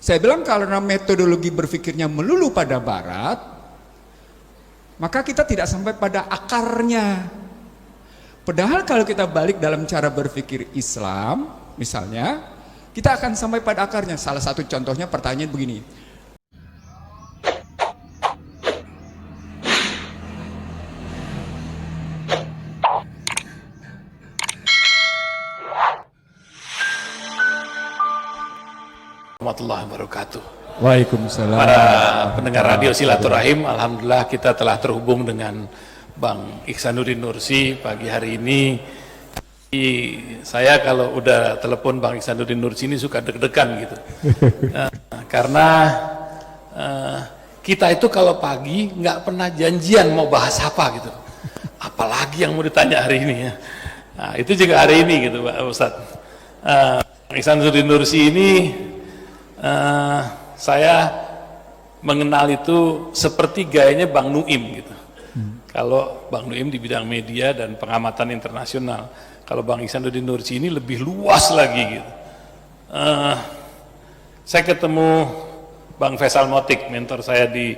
Saya bilang karena metodologi berpikirnya melulu pada barat, maka kita tidak sampai pada akarnya. Padahal kalau kita balik dalam cara berpikir Islam, misalnya, kita akan sampai pada akarnya. Salah satu contohnya pertanyaan begini. Warahmatullahi wabarakatuh. Waalaikumsalam. Para pendengar radio Silaturahim, alhamdulillah kita telah terhubung dengan Bang Ihsanuddin Nursi pagi hari ini. Saya kalau udah telepon Bang Ihsanuddin Nursi ini suka deg-degan gitu. Karena kita itu kalau pagi nggak pernah janjian mau bahas apa gitu. Apalagi yang mau ditanya hari ini ya. Nah, itu juga hari ini gitu Pak Ustadz. Bang Ihsanuddin Nursi ini saya mengenal itu seperti gayanya Bang Nuim gitu. Kalau Bang Nuim di bidang media dan pengamatan internasional, kalau Bang Ihsanuddin Nursi ini lebih luas lagi gitu. Saya ketemu Bang Faisal Motik, mentor saya di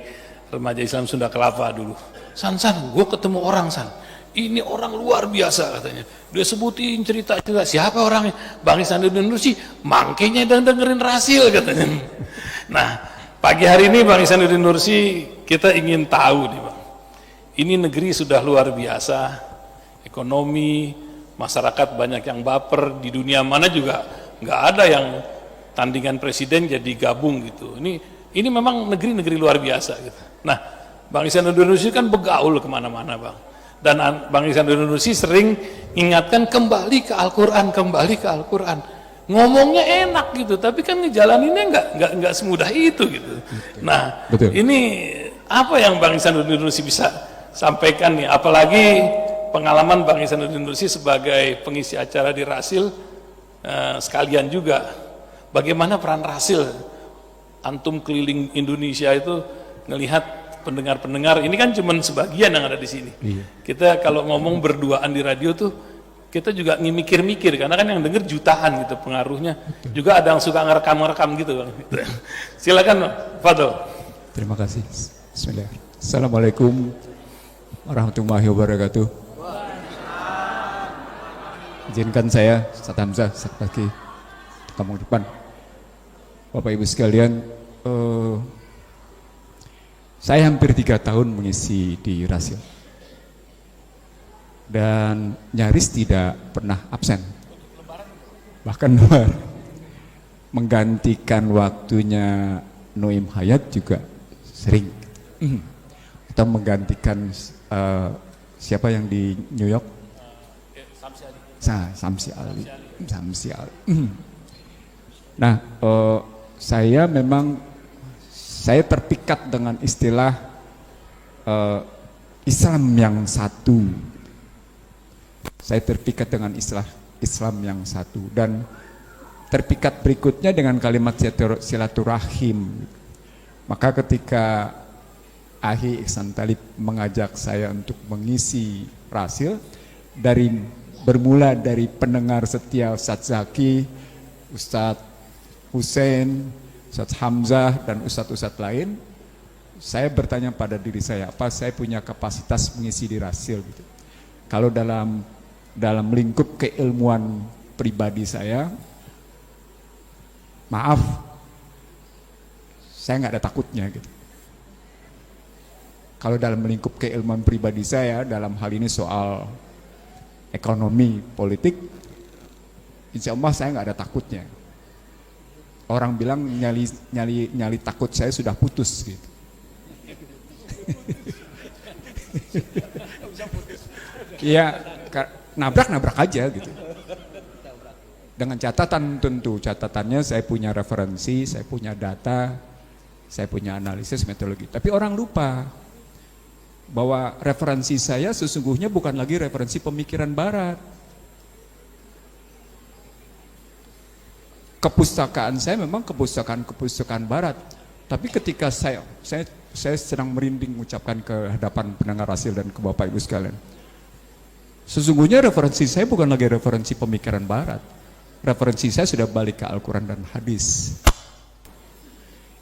Remaja Islam Sunda Kelapa dulu. San, gue ketemu orang San. Ini orang luar biasa katanya. Dia sebutin cerita-cerita siapa orangnya. Bang Ihsanuddin Nursi, mangkenya dan dengerin Rasil katanya. Nah, pagi hari ini Bang Ihsanuddin Nursi kita ingin tahu nih Bang. Ini negeri sudah luar biasa, ekonomi, masyarakat banyak yang baper, di dunia mana juga nggak ada yang tandingan presiden jadi gabung gitu. Ini memang negeri-negeri luar biasa gitu. Nah, Bang Ihsanuddin Nursi kan begaul kemana-mana Bang. Dan Bang Ihsanuddin Nursi sering ingatkan kembali ke Al-Quran, kembali ke Al-Quran. Ngomongnya enak gitu, tapi kan ngejalaninnya nggak semudah itu gitu. Nah, betul. Ini apa yang Bang Ihsanuddin Nursi bisa sampaikan nih, apalagi pengalaman Bang Ihsanuddin Nursi sebagai pengisi acara di Rasil, sekalian juga bagaimana peran Rasil, antum keliling Indonesia itu ngelihat pendengar-pendengar, ini kan cuma sebagian yang ada di sini. Iya. Kita kalau ngomong berduaan di radio tuh kita juga mikir-mikir, karena kan yang denger jutaan gitu pengaruhnya. Betul. Juga ada yang suka ngerekam-ngerekam gitu Bang. Silakan Fadol. Terima kasih. Bismillah. Assalamualaikum warahmatullahi wabarakatuh. Izinkan saya, Ustaz Hamzah, Ustaz Baki, kamu depan. Bapak Ibu sekalian, saya hampir 3 tahun mengisi di Rasil. Dan nyaris tidak pernah absen. Bahkan menggantikan waktunya Nuim Hayat juga sering. Atau menggantikan siapa yang di New York? Samsi Ali. Nah, saya terpikat dengan istilah Islam yang satu. Saya terpikat dengan istilah Islam yang satu, dan terpikat berikutnya dengan kalimat silaturahim. Maka ketika Ahi Ihsan Talib mengajak saya untuk mengisi Rasil, bermula dari pendengar setia Ustadz Zaki, Ustadz Hussein, Ustadz Hamzah, dan Ustadz lain, saya bertanya pada diri saya, apa saya punya kapasitas mengisi di Rasil gitu. Kalau dalam lingkup keilmuan pribadi saya, maaf, saya nggak ada takutnya gitu. Kalau dalam lingkup keilmuan pribadi saya, dalam hal ini soal ekonomi, politik, insya Allah saya nggak ada takutnya. Orang bilang nyali takut saya sudah putus gitu. Iya, nabrak aja gitu. Dengan catatan tentu, catatannya saya punya referensi, saya punya data, saya punya analisis metodologi. Tapi orang lupa bahwa referensi saya sesungguhnya bukan lagi referensi pemikiran barat. Kepustakaan saya memang kepustakaan barat. Tapi ketika saya sedang merinding mengucapkan ke hadapan pendengar Rasil dan ke Bapak Ibu sekalian. Sesungguhnya referensi saya bukan lagi referensi pemikiran barat. Referensi saya sudah balik ke Al-Quran dan hadis.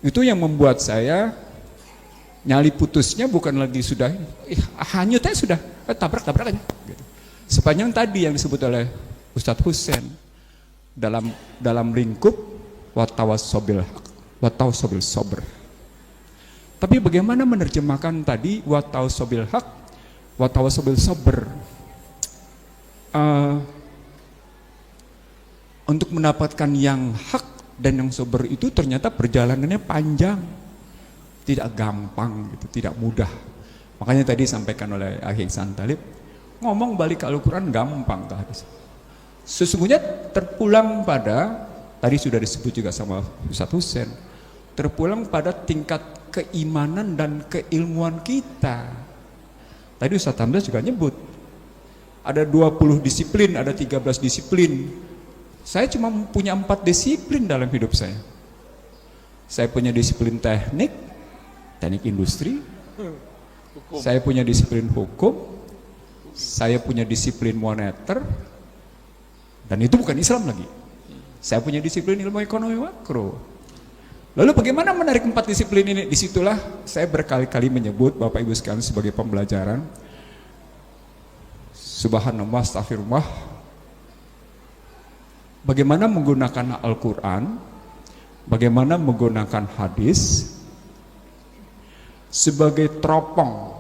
Itu yang membuat saya nyali putusnya bukan lagi sudah hanyut aja sudah, tabrak aja. Gitu. Sepanjang tadi yang disebut oleh Ustadz Hussein dalam lingkup watawasobil sobr. Tapi bagaimana menerjemahkan tadi watawasobil haq, watawasobil sobr? Untuk mendapatkan yang hak dan yang sober itu ternyata perjalanannya panjang, tidak gampang, gitu, tidak mudah. Makanya tadi sampaikan oleh Akhi Ihsan Talib, ngomong balik ke Al-Quran gampang ke hadis. Sesungguhnya terpulang pada, tadi sudah disebut juga sama Ustadz Hussein, terpulang pada tingkat keimanan dan keilmuan kita. Tadi Ustadz Hamzah juga nyebut, ada 20 disiplin, ada 13 disiplin. Saya cuma punya 4 disiplin dalam hidup saya. Saya punya disiplin teknik industri. Saya punya disiplin hukum. Saya punya disiplin moneter. Dan itu bukan Islam lagi. Saya punya disiplin ilmu ekonomi makro. Lalu bagaimana menarik 4 disiplin ini? Disitulah saya berkali-kali menyebut Bapak Ibu sekalian sebagai pembelajaran. Subhanallah, astagfirullah. Bagaimana menggunakan Al-Quran, bagaimana menggunakan hadis sebagai teropong,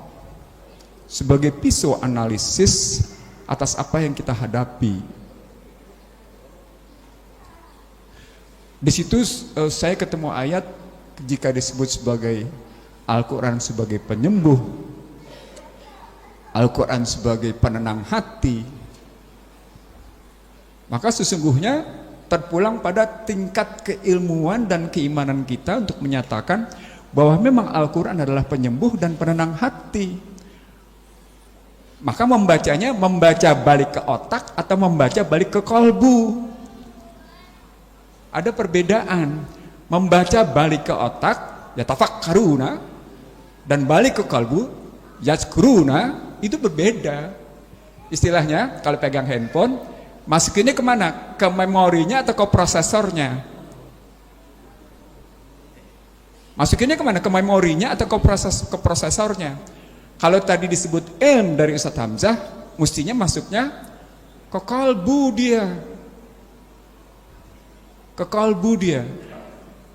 sebagai pisau analisis atas apa yang kita hadapi. Di situ saya ketemu ayat jika disebut sebagai Al-Quran sebagai penyembuh, Al-Quran sebagai penenang hati, maka sesungguhnya terpulang pada tingkat keilmuan dan keimanan kita untuk menyatakan bahwa memang Al-Quran adalah penyembuh dan penenang hati. Maka membacanya membaca balik ke otak atau membaca balik ke kolbu. Ada perbedaan. Membaca balik ke otak, ya tafakkaruna, dan balik ke kolbu, yazkuruna, itu berbeda. Istilahnya kalau pegang handphone, masukinnya kemana? Ke memorinya atau ke prosesornya? Masukinnya kemana? Ke memorinya atau ke prosesornya? Kalau tadi disebut ilm dari Ustadz Hamzah, mestinya masuknya ke kalbu dia. Ke kalbu dia.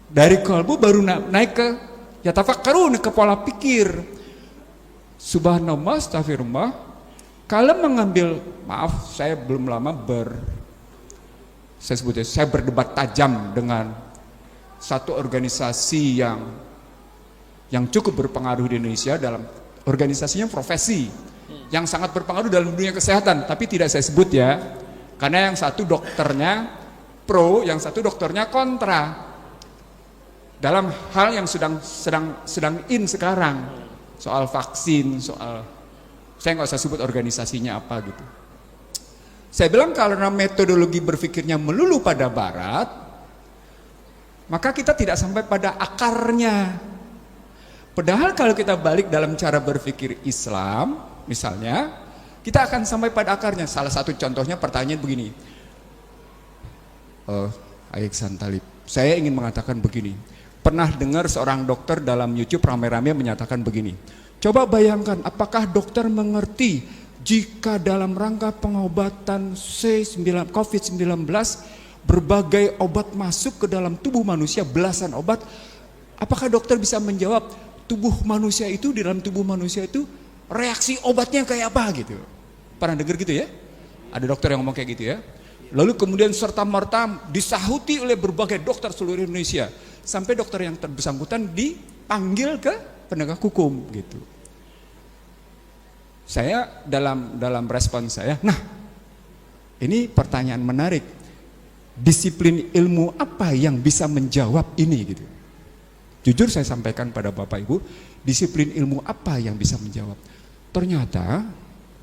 Dari kalbu baru naik ke yatafakkarun, ke pola pikir. Subhanallah, astagfirullah. Kalau mengambil, maaf saya belum lama saya berdebat tajam dengan satu organisasi yang cukup berpengaruh di Indonesia, dalam organisasinya profesi yang sangat berpengaruh dalam dunia kesehatan, tapi tidak saya sebut ya, karena yang satu dokternya pro, yang satu dokternya kontra dalam hal yang sedang in sekarang, soal vaksin, soal, saya nggak usah sebut organisasinya apa gitu. Saya bilang karena metodologi berpikirnya melulu pada barat, maka kita tidak sampai pada akarnya. Padahal kalau kita balik dalam cara berpikir Islam, misalnya, kita akan sampai pada akarnya. Salah satu contohnya pertanyaan begini, Ihsan Talib, saya ingin mengatakan begini. Pernah dengar seorang dokter dalam YouTube rame-rame menyatakan begini, coba bayangkan apakah dokter mengerti jika dalam rangka pengobatan COVID-19 berbagai obat masuk ke dalam tubuh manusia, belasan obat, apakah dokter bisa menjawab tubuh manusia itu, di dalam tubuh manusia itu reaksi obatnya kayak apa gitu? Pernah dengar gitu ya? Ada dokter yang ngomong kayak gitu ya. Lalu kemudian serta-merta disahuti oleh berbagai dokter seluruh Indonesia, sampai dokter yang bersangkutan dipanggil ke penegak hukum gitu. Saya dalam respon saya, nah ini pertanyaan menarik, disiplin ilmu apa yang bisa menjawab ini gitu. Jujur saya sampaikan pada Bapak Ibu, disiplin ilmu apa yang bisa menjawab? Ternyata,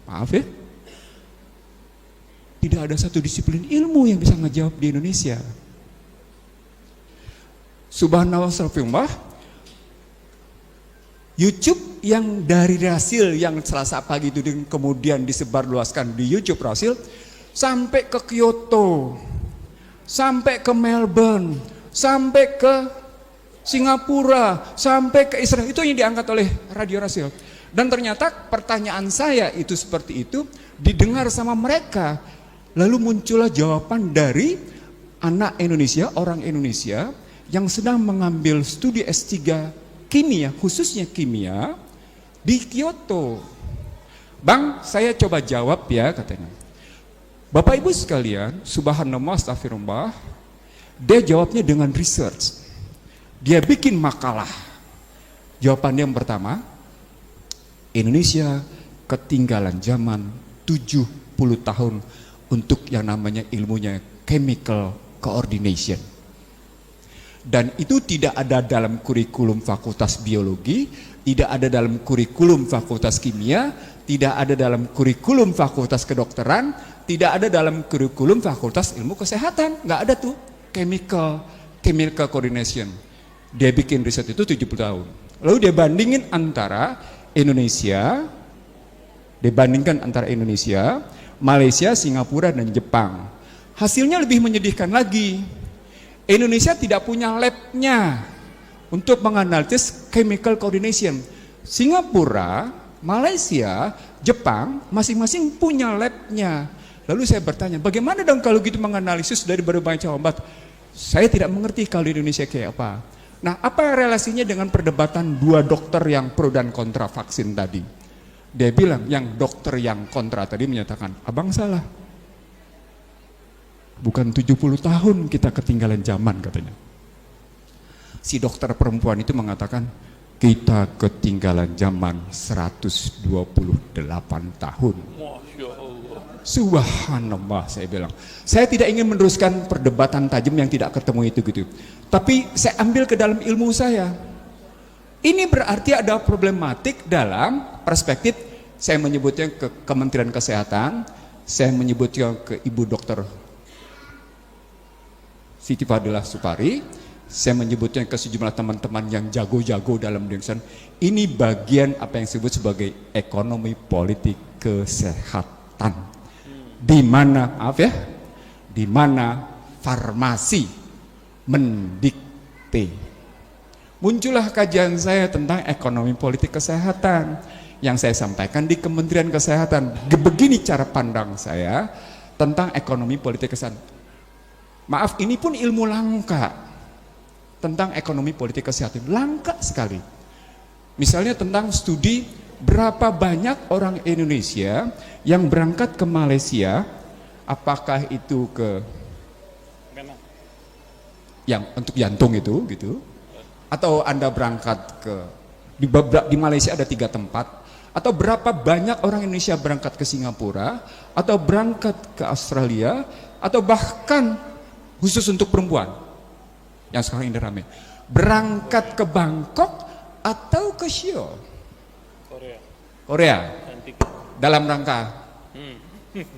maaf ya, tidak ada satu disiplin ilmu yang bisa ngejawab di Indonesia. Subhanallah, astagfirullah. YouTube yang dari Rasil yang Selasa pagi itu kemudian disebarluaskan di YouTube Rasil sampai ke Kyoto, sampai ke Melbourne, sampai ke Singapura, sampai ke Israel. Itu yang diangkat oleh Radio Rasil. Dan ternyata pertanyaan saya itu seperti itu didengar sama mereka. Lalu muncullah jawaban dari anak Indonesia, orang Indonesia yang sedang mengambil studi S3 kimia, khususnya kimia di Kyoto. Bang, saya coba jawab ya, katanya. Bapak Ibu sekalian, subhanallah, astagfirullah, dia jawabnya dengan research. Dia bikin makalah. Jawabannya yang pertama, Indonesia ketinggalan zaman 70 tahun untuk yang namanya ilmunya chemical coordination. Dan itu tidak ada dalam kurikulum fakultas biologi, tidak ada dalam kurikulum fakultas kimia, tidak ada dalam kurikulum fakultas kedokteran, tidak ada dalam kurikulum fakultas ilmu kesehatan. Nggak ada tuh chemical coordination. Dia bikin riset itu 70 tahun. Lalu dia bandingkan antara Indonesia, Malaysia, Singapura, dan Jepang. Hasilnya lebih menyedihkan lagi. Indonesia tidak punya labnya untuk menganalisis chemical coordination. Singapura, Malaysia, Jepang masing-masing punya labnya. Lalu saya bertanya, bagaimana dong kalau gitu menganalisis dari berbagai macam obat? Saya tidak mengerti kalau di Indonesia kayak apa. Nah, apa relasinya dengan perdebatan dua dokter yang pro dan kontra vaksin tadi? Dia bilang, yang dokter yang kontra tadi menyatakan, abang salah. Bukan 70 tahun kita ketinggalan zaman, katanya. Si dokter perempuan itu mengatakan, kita ketinggalan zaman 128 tahun. Masya Allah. Subhanallah, saya bilang. Saya tidak ingin meneruskan perdebatan tajam yang tidak ketemu itu gitu. Tapi saya ambil ke dalam ilmu saya. Ini berarti ada problematik dalam perspektif, saya menyebutnya ke Kementerian Kesehatan, saya menyebutnya ke Ibu Dokter Siti Fadilah Supari, saya menyebutnya ke sejumlah teman-teman yang jago-jago dalam bidang. Ini bagian apa yang disebut sebagai ekonomi politik kesehatan. Di mana, maaf ya, di mana farmasi mendikte. Muncullah kajian saya tentang ekonomi politik kesehatan yang saya sampaikan di Kementerian Kesehatan. Begini cara pandang saya tentang ekonomi politik kesehatan. Maaf, ini pun ilmu langka tentang ekonomi politik kesehatan, langka sekali. Misalnya tentang studi berapa banyak orang Indonesia yang berangkat ke Malaysia, apakah itu ke yang untuk jantung itu gitu, atau Anda berangkat ke di Malaysia ada 3 tempat, atau berapa banyak orang Indonesia berangkat ke Singapura, atau berangkat ke Australia, atau bahkan khusus untuk perempuan yang sekarang ini ramai, berangkat ke Bangkok atau ke Seoul, Korea dalam rangka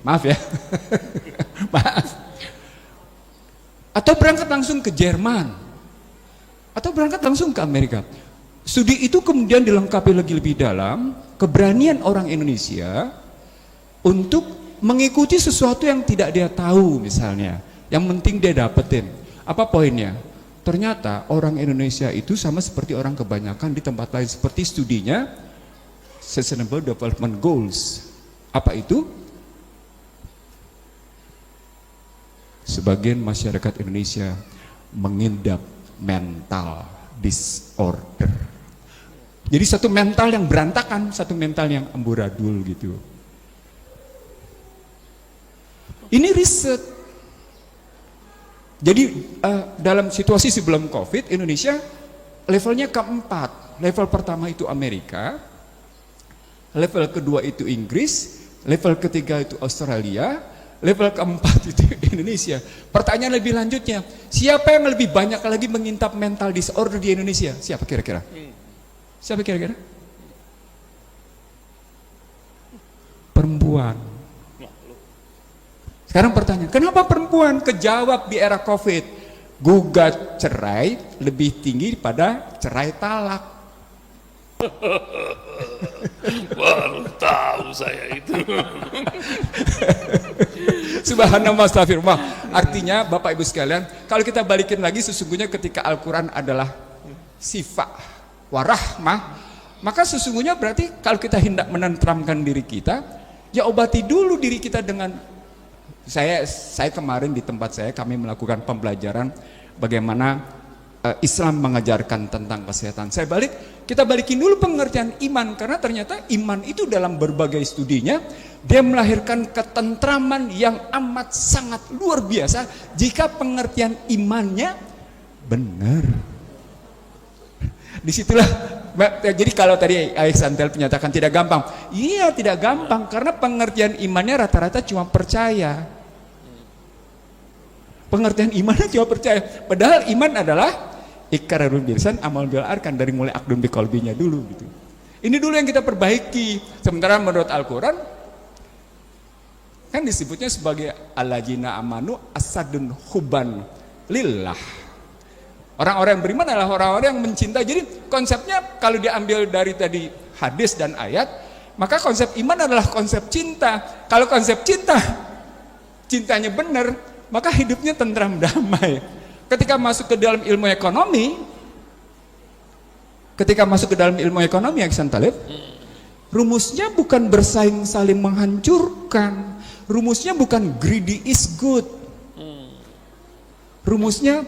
maaf ya maaf, atau berangkat langsung ke Jerman, atau berangkat langsung ke Amerika. Studi itu kemudian dilengkapi lebih dalam keberanian orang Indonesia untuk mengikuti sesuatu yang tidak dia tahu. Misalnya yang penting dia dapetin. Apa poinnya? Ternyata orang Indonesia itu sama seperti orang kebanyakan di tempat lain, seperti studinya Sustainable Development Goals. Apa itu? Sebagian masyarakat Indonesia mengidap mental disorder. Jadi satu mental yang berantakan, satu mental yang amburadul gitu. Ini riset. Jadi dalam situasi sebelum COVID, Indonesia levelnya keempat. Level pertama itu Amerika, level kedua itu Inggris, level ketiga itu Australia, level keempat itu Indonesia. Pertanyaan lebih lanjutnya, siapa yang lebih banyak lagi mengintap mental disorder di Indonesia? Siapa kira-kira? Siapa kira-kira? Perempuan. Sekarang pertanyaan, kenapa perempuan? Kejawab di era COVID, gugat cerai lebih tinggi daripada cerai talak. Baru tahu saya itu. Subhanallah, astagfirullah. Artinya Bapak Ibu sekalian, kalau kita balikin lagi, sesungguhnya ketika Al-Quran adalah sifat warahmah, maka sesungguhnya berarti kalau kita hendak menenteramkan diri kita, ya obati dulu diri kita dengan saya kemarin di tempat saya kami melakukan pembelajaran bagaimana Islam mengajarkan tentang kesehatan. Kita balikin dulu pengertian iman, karena ternyata iman itu dalam berbagai studinya dia melahirkan ketentraman yang amat sangat luar biasa jika pengertian imannya benar. Disitulah, jadi kalau tadi Alexander menyatakan tidak gampang, iya tidak gampang karena pengertian imannya rata-rata cuma percaya. Pengertian imannya cuma percaya, padahal iman adalah iqrarul bilisan, amal bil arkan, dari mulai akdun bi qalbinya dulu gitu. Ini dulu yang kita perbaiki. Sementara menurut Al-Qur'an kan disebutnya sebagai alladzina amanu asadun hubban lillah. Orang-orang yang beriman adalah orang-orang yang mencintai. Jadi konsepnya kalau diambil dari tadi hadis dan ayat, maka konsep iman adalah konsep cinta. Kalau konsep cintanya benar, maka hidupnya tentram damai. Ketika masuk ke dalam ilmu ekonomi, Aksan Talib, rumusnya bukan bersaing saling menghancurkan, rumusnya bukan greedy is good, rumusnya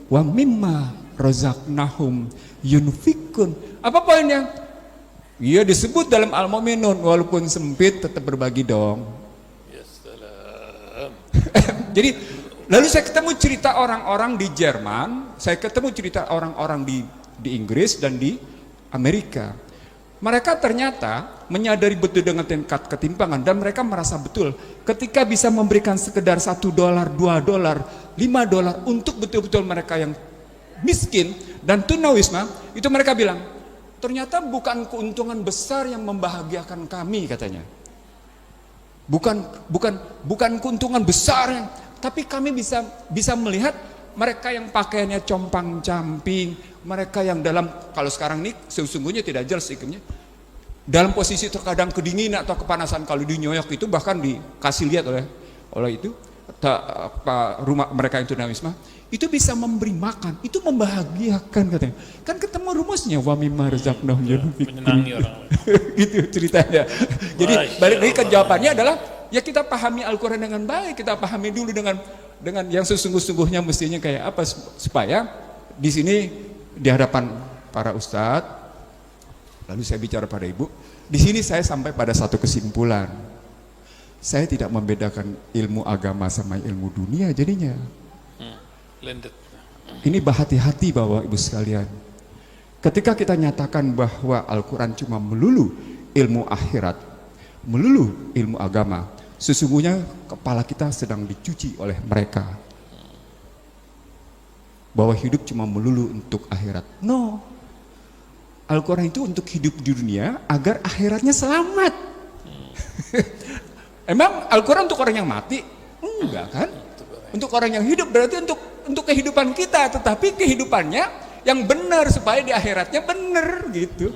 wa mimma razaqnahum yunfikun. Apa poinnya? Iya disebut dalam Al-Mu'minun, walaupun sempit tetap berbagi dong. Jadi lalu saya ketemu cerita orang-orang di Jerman, saya ketemu cerita orang-orang di Inggris dan di Amerika. Mereka ternyata menyadari betul dengan tingkat ketimpangan, dan mereka merasa betul ketika bisa memberikan sekedar $1, $2, $5 untuk betul-betul mereka yang miskin dan tunawisma, itu mereka bilang, ternyata bukan keuntungan besar yang membahagiakan kami, katanya. Bukan keuntungan besar, tapi kami bisa melihat mereka yang pakaiannya compang-camping, mereka yang dalam, kalau sekarang nih sesungguhnya tidak jelas iklimnya, dalam posisi terkadang kedinginan atau kepanasan. Kalau di New York itu bahkan dikasih lihat oleh itu rumah mereka yang tunawisma, itu bisa memberi makan, itu membahagiakan, katanya. Kan ketemu rumusnya wa mimma razaqnahum yunfikun. Gitu ceritanya. Jadi balik lagi ke jawabannya adalah ya kita pahami Al-Quran dengan baik, kita pahami dulu dengan yang sesungguh-sungguhnya mestinya kayak apa, supaya di sini di hadapan para ustadz, lalu saya bicara pada ibu, di sini saya sampai pada satu kesimpulan, saya tidak membedakan ilmu agama sama ilmu dunia jadinya. Ini berhati-hati Bapak Ibu sekalian. Ketika kita nyatakan bahwa Al-Quran cuma melulu ilmu akhirat, melulu ilmu agama, sesungguhnya kepala kita sedang dicuci oleh mereka. Bahwa hidup cuma melulu untuk akhirat. No. Al-Quran itu untuk hidup di dunia agar akhiratnya selamat. Emang Al-Quran untuk orang yang mati? Enggak kan? Untuk orang yang hidup berarti untuk kehidupan kita, tetapi kehidupannya yang benar supaya di akhiratnya benar gitu.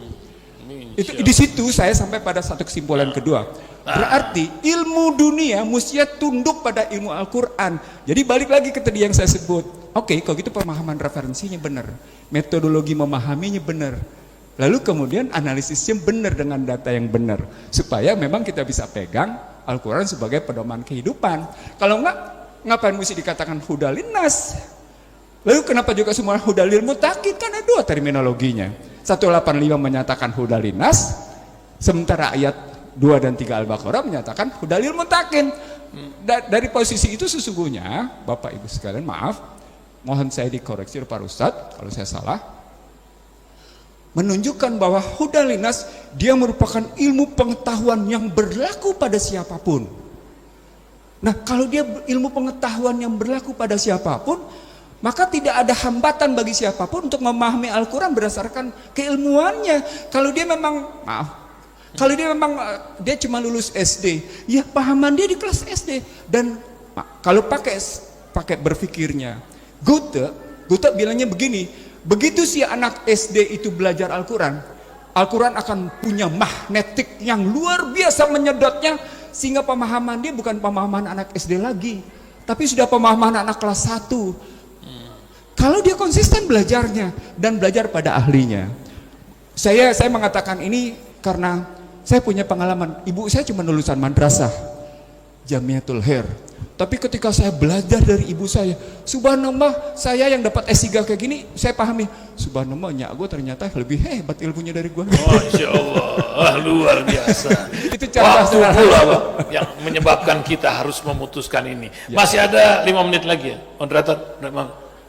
Itu di situ saya sampai pada satu kesimpulan kedua. Berarti ilmu dunia mesti tunduk pada ilmu Al-Quran. Jadi balik lagi ke tadi yang saya sebut. Oke, kalau gitu pemahaman referensinya benar, metodologi memahaminya benar, lalu kemudian analisisnya benar dengan data yang benar, supaya memang kita bisa pegang Al-Quran sebagai pedoman kehidupan. Kalau enggak, ngapain mesti dikatakan hudalinas? Lalu kenapa juga semua hudalil mutakin? Kan ada dua terminologinya. 185 menyatakan hudalinas, sementara ayat 2 dan 3 Al-Baqarah menyatakan hudalil mutakin. Dari posisi itu sesungguhnya Bapak Ibu sekalian, maaf, mohon saya dikoreksi Pak Ustadz kalau saya salah, menunjukkan bahwa hudalinas dia merupakan ilmu pengetahuan yang berlaku pada siapapun. Nah, kalau dia ilmu pengetahuan yang berlaku pada siapapun, maka tidak ada hambatan bagi siapapun untuk memahami Al-Quran berdasarkan keilmuannya. Kalau dia memang, kalau dia cuma lulus SD, ya pahaman dia di kelas SD. Dan kalau pakai berpikirnya Goethe bilangnya begini, begitu si anak SD itu belajar Al-Quran, Al-Quran akan punya magnetik yang luar biasa menyedotnya, sehingga pemahaman dia bukan pemahaman anak SD lagi, tapi sudah pemahaman anak kelas 1. Kalau dia konsisten belajarnya dan belajar pada ahlinya. Saya mengatakan ini karena saya punya pengalaman. Ibu saya cuma lulusan madrasah Jamiatul Khair. Tapi ketika saya belajar dari ibu saya, subhanallah, saya yang dapat S3 kayak gini, saya pahami, subhanallah, nyak gue ternyata lebih hebat ilmunya dari gue. Masya Allah, luar biasa. Itu cara Waktu pula Bang, yang menyebabkan kita harus memutuskan ini. Masih ada 5 menit lagi ya, moderator.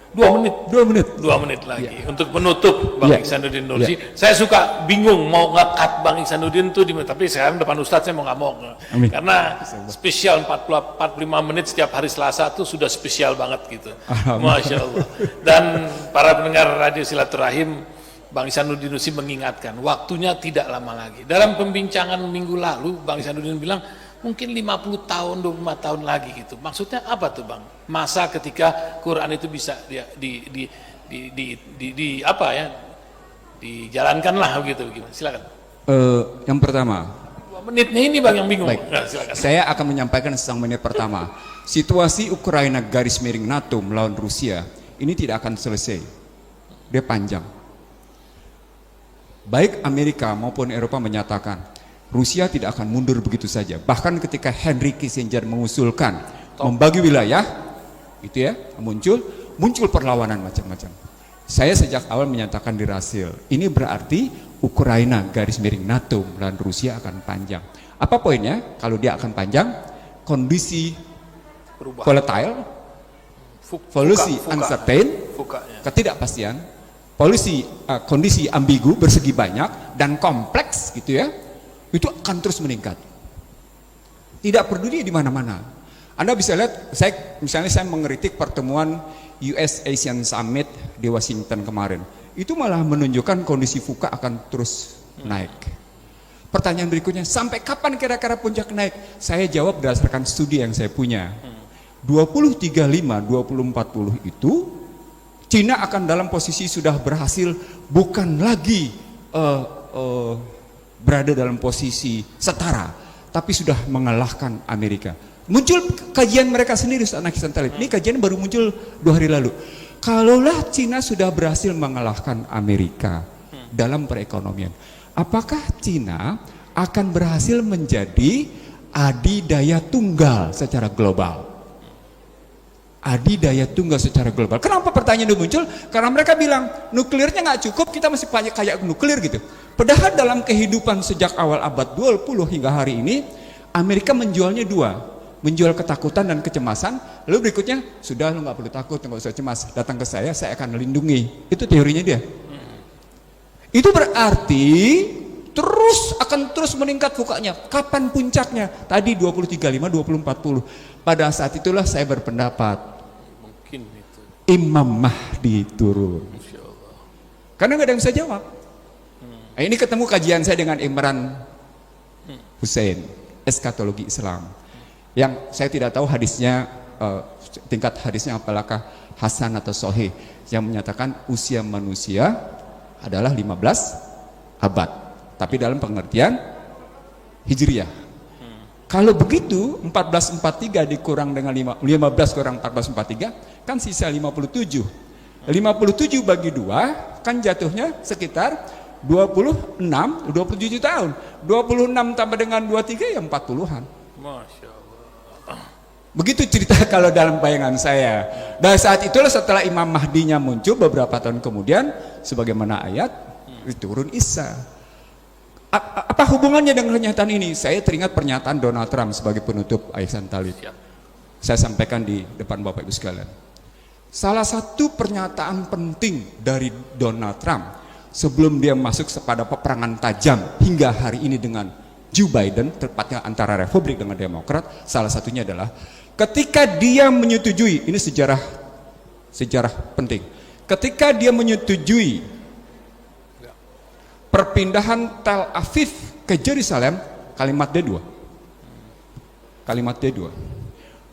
2 menit. 2 menit. 2 menit lagi untuk menutup Bang Ihsanuddin Nursi. Saya suka bingung mau nge-cut Bang Ihsanuddin tuh tapi saya depan Ustadz saya mau nggak mau. Amin. Karena spesial 45 menit setiap hari Selasa tuh sudah spesial banget gitu. Masya Allah. Dan para pendengar Radio Silaturahim, Bang Ihsanuddin Nursi mengingatkan waktunya tidak lama lagi. Dalam pembincangan minggu lalu Bang Ihsanuddin bilang mungkin 50 tahun, 25 tahun lagi gitu. Maksudnya apa tuh Bang? Masa ketika Quran itu bisa apa ya? Dijalankan lah gitu. Gimana? Silakan. Yang pertama, 2 menitnya ini Bang yang bingung. baik. Nah, silakan. Saya akan menyampaikan setengah menit pertama. Situasi Ukraina garis miring NATO melawan Rusia ini tidak akan selesai. Dia panjang. Baik Amerika maupun Eropa menyatakan Rusia tidak akan mundur begitu saja. Bahkan ketika Henry Kissinger mengusulkan membagi wilayah, itu ya muncul perlawanan macam-macam. Saya sejak awal menyatakan di Rasil, ini berarti Ukraina garis miring NATO dan Rusia akan panjang. Apa poinnya? Kalau dia akan panjang, kondisi volatile, policy uncertain, ketidakpastian, kondisi ambigu bersegi banyak dan kompleks gitu ya. Itu akan terus meningkat. Tidak peduli di mana-mana. Anda bisa lihat, misalnya saya mengkritik pertemuan US Asian Summit di Washington kemarin. Itu malah menunjukkan kondisi VUCA akan terus naik. Pertanyaan berikutnya, sampai kapan kira-kira puncak naik? Saya jawab berdasarkan studi yang saya punya. 2035, 2040 itu Cina akan dalam posisi sudah berhasil, bukan lagi berada dalam posisi setara, tapi sudah mengalahkan Amerika. Muncul kajian mereka sendiri, anak Ihsan Talib. Ini kajian baru muncul 2 hari lalu. Kalaulah Cina sudah berhasil mengalahkan Amerika dalam perekonomian, apakah Cina akan berhasil menjadi adidaya tunggal secara global? Adidaya tunggal secara global. Kenapa pertanyaan itu muncul? Karena mereka bilang nuklirnya nggak cukup, kita masih banyak kayak nuklir gitu. Padahal dalam kehidupan sejak awal abad 20 hingga hari ini, Amerika menjualnya 2, menjual ketakutan dan kecemasan. Lalu berikutnya, sudah lu nggak perlu takut, nggak usah cemas, datang ke saya akan melindungi. Itu teorinya dia. Itu berarti akan terus meningkat VUCA-nya. Kapan puncaknya? Tadi 2035, 2040. Pada saat itulah saya berpendapat Mungkin itu. Imam Mahdi turun. Karena nggak ada yang bisa jawab. Nah, ini ketemu kajian saya dengan Imran Hussein, eskatologi Islam, yang saya tidak tahu hadisnya, tingkat hadisnya apakah hasan atau sahih, yang menyatakan usia manusia adalah 15 abad, tapi dalam pengertian Hijriyah. Kalau begitu 1443 dikurang dengan 15 kurang 1443 kan sisa 57. 57 bagi 2 kan jatuhnya sekitar 27 tahun. 26 tambah dengan 23 ya 40-an. Masya Allah. Begitu cerita kalau dalam bayangan saya. Dan saat itulah setelah Imam Mahdinya muncul beberapa tahun kemudian, sebagaimana ayat, turun Isa. Apa hubungannya dengan pernyataan ini? Saya teringat pernyataan Donald Trump sebagai penutup Ihsan Talib. Saya sampaikan di depan Bapak Ibu sekalian. Salah satu pernyataan penting dari Donald Trump sebelum dia masuk kepada peperangan tajam hingga hari ini dengan Joe Biden, tepatnya antara Republik dengan Demokrat, salah satunya adalah ketika dia menyetujui, ini sejarah penting, ketika dia menyetujui perpindahan Tel Aviv ke Yerusalem, kalimat D2,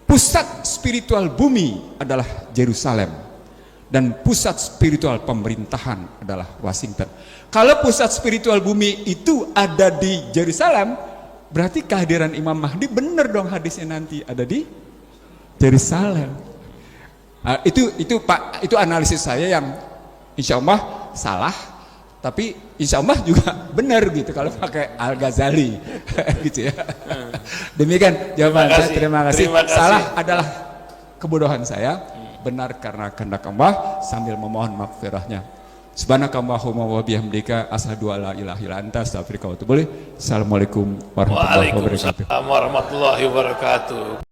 pusat spiritual bumi adalah Yerusalem dan pusat spiritual pemerintahan adalah Washington. Kalau pusat spiritual bumi itu ada di Yerusalem, berarti kehadiran Imam Mahdi benar dong hadisnya nanti ada di Yerusalem. Itu Pak, itu analisis saya yang insya Allah salah, tapi insya Allah juga benar gitu kalau pakai Al-Ghazali gitu ya. Demikian jawaban saya. Terima kasih. Salah adalah kebodohan saya, benar karena kehendak Allah sambil memohon maghfirahnya. Subhanakallahumma wa bihamdika asyhadu an la ilaha illa anta astaghfiruka wa atubu ilaik. Assalamualaikum warahmatullahi wabarakatuh. Waalaikumsalam warahmatullahi wabarakatuh.